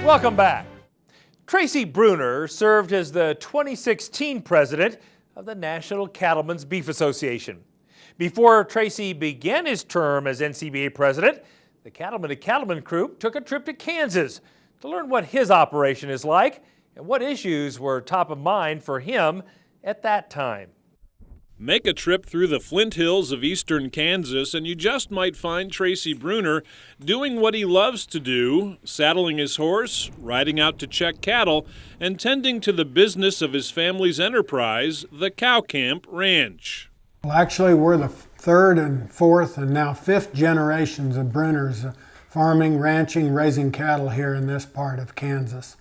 Welcome back. Tracy Brunner served as the 2016 president of the National Cattlemen's Beef Association. Before Tracy began his term as NCBA president, the Cattlemen to Cattlemen crew took a trip to Kansas to learn what his operation is like and what issues were top of mind for him at that time. Make a trip through the Flint Hills of eastern Kansas and you just might find Tracy Brunner doing what he loves to do, saddling his horse, riding out to check cattle, and tending to the business of his family's enterprise, the Cow Camp Ranch. Well, actually, we're the third and fourth and now fifth generations of Brunners farming, ranching, raising cattle here in this part of Kansas.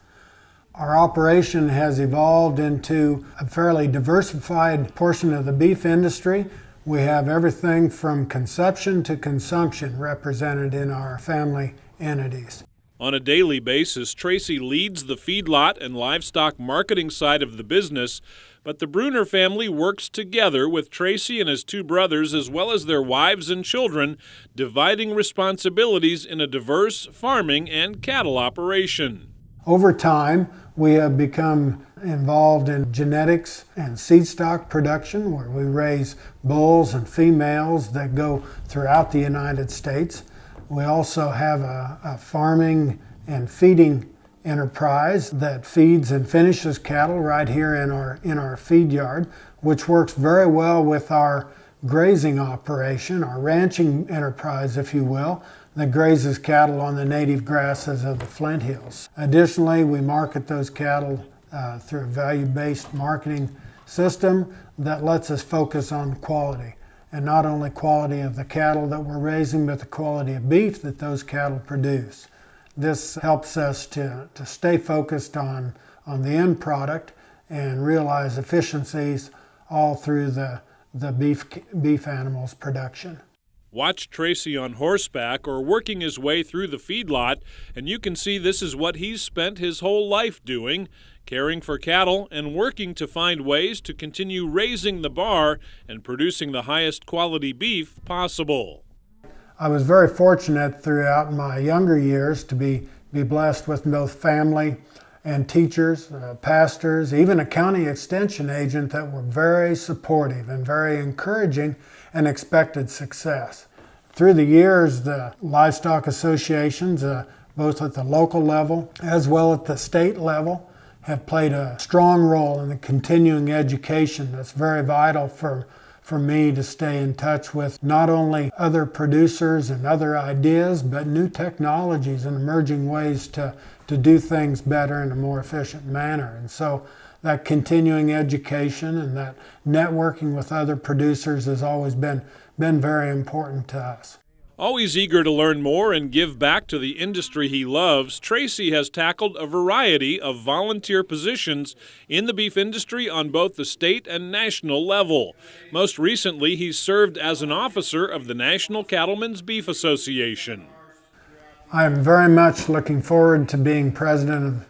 Our operation has evolved into a fairly diversified portion of the beef industry. We have everything from conception to consumption represented in our family entities. On a daily basis, Tracy leads the feedlot and livestock marketing side of the business, but the Brunner family works together with Tracy and his two brothers as well as their wives and children, dividing responsibilities in a diverse farming and cattle operation. Over time, we have become involved in genetics and seed stock production, where we raise bulls and females that go throughout the United States. We also have a farming and feeding enterprise that feeds and finishes cattle right here in our feed yard, which works very well with our grazing operation, our ranching enterprise, if you will, that grazes cattle on the native grasses of the Flint Hills. Additionally, we market those cattle through a value-based marketing system that lets us focus on quality, and not only quality of the cattle that we're raising, but the quality of beef that those cattle produce. This helps us to stay focused on the end product and realize efficiencies all through the beef animals production. Watch Tracy on horseback or working his way through the feedlot, and you can see this is what he's spent his whole life doing, caring for cattle and working to find ways to continue raising the bar and producing the highest quality beef possible. I was very fortunate throughout my younger years to be blessed with both family and teachers, pastors, even a county extension agent that were very supportive and very encouraging and expected success. Through the years, the livestock associations, both at the local level as well at the state level, have played a strong role in the continuing education that's very vital for me to stay in touch with not only other producers and other ideas, but new technologies and emerging ways to do things better in a more efficient manner. And so that continuing education and that networking with other producers has always been very important to us. Always eager to learn more and give back to the industry he loves, Tracy has tackled a variety of volunteer positions in the beef industry on both the state and national level. Most recently, he's served as an officer of the National Cattlemen's Beef Association. I am very much looking forward to being president of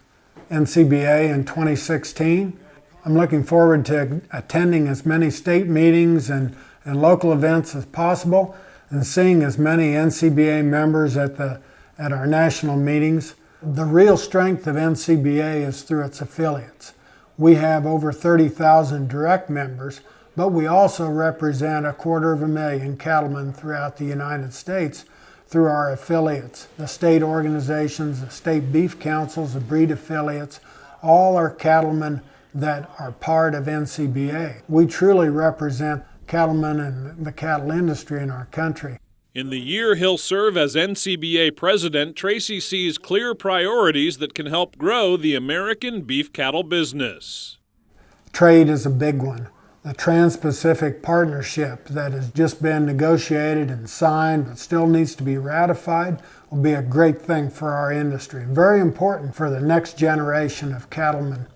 NCBA in 2016. I'm looking forward to attending as many state meetings and local events as possible and seeing as many NCBA members at our national meetings. The real strength of NCBA is through its affiliates. We have over 30,000 direct members, but we also represent 250,000 cattlemen throughout the United States through our affiliates. The state organizations, the state beef councils, the breed affiliates, all are cattlemen that are part of NCBA. We truly represent cattlemen and the cattle industry in our country. In the year he'll serve as NCBA president, Tracy sees clear priorities that can help grow the American beef cattle business. Trade is a big one. The Trans-Pacific Partnership that has just been negotiated and signed but still needs to be ratified will be a great thing for our industry. Very important for the next generation of cattlemen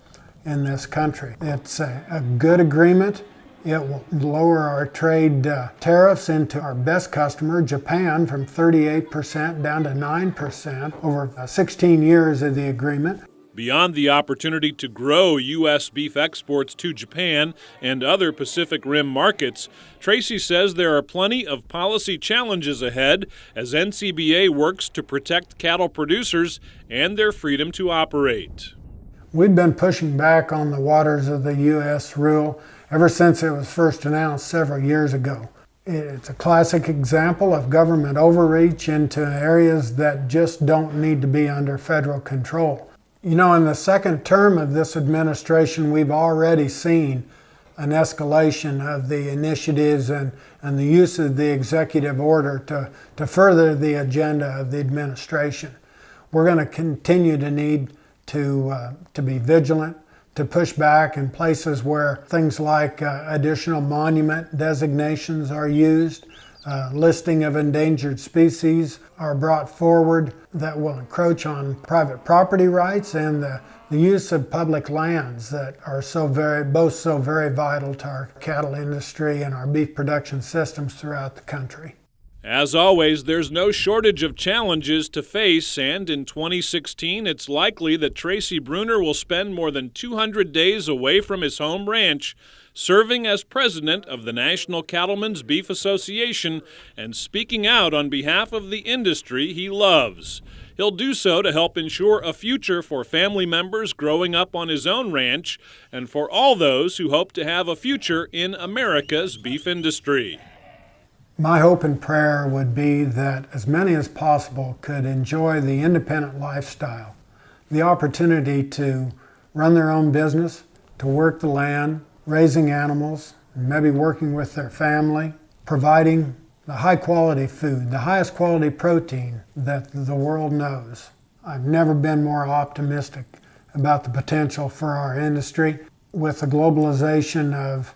in this country. It's a good agreement. It will lower our trade tariffs into our best customer, Japan, from 38% down to 9% over 16 years of the agreement. Beyond the opportunity to grow U.S. beef exports to Japan and other Pacific Rim markets, Tracy says there are plenty of policy challenges ahead as NCBA works to protect cattle producers and their freedom to operate. We've been pushing back on the waters of the U.S. rule ever since it was first announced several years ago. It's a classic example of government overreach into areas that just don't need to be under federal control. You know, in the second term of this administration, we've already seen an escalation of the initiatives and the use of the executive order to further the agenda of the administration. We're going to continue to need to be vigilant, to push back in places where things like additional monument designations are used, listing of endangered species are brought forward that will encroach on private property rights and the use of public lands that are both so very vital to our cattle industry and our beef production systems throughout the country. As always, there's no shortage of challenges to face, and in 2016, it's likely that Tracy Brunner will spend more than 200 days away from his home ranch, serving as president of the National Cattlemen's Beef Association and speaking out on behalf of the industry he loves. He'll do so to help ensure a future for family members growing up on his own ranch and for all those who hope to have a future in America's beef industry. My hope and prayer would be that as many as possible could enjoy the independent lifestyle, the opportunity to run their own business, to work the land, raising animals, maybe working with their family, providing the high quality food, the highest quality protein that the world knows. I've never been more optimistic about the potential for our industry. With the globalization of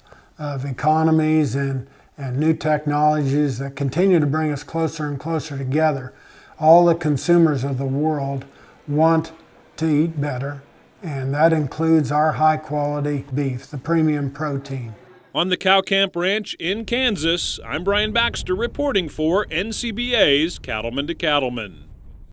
economies and new technologies that continue to bring us closer and closer together, all the consumers of the world want to eat better, and that includes our high quality beef, the premium protein. On the Cow Camp Ranch in Kansas, I'm Brian Baxter reporting for NCBA's Cattlemen to Cattlemen.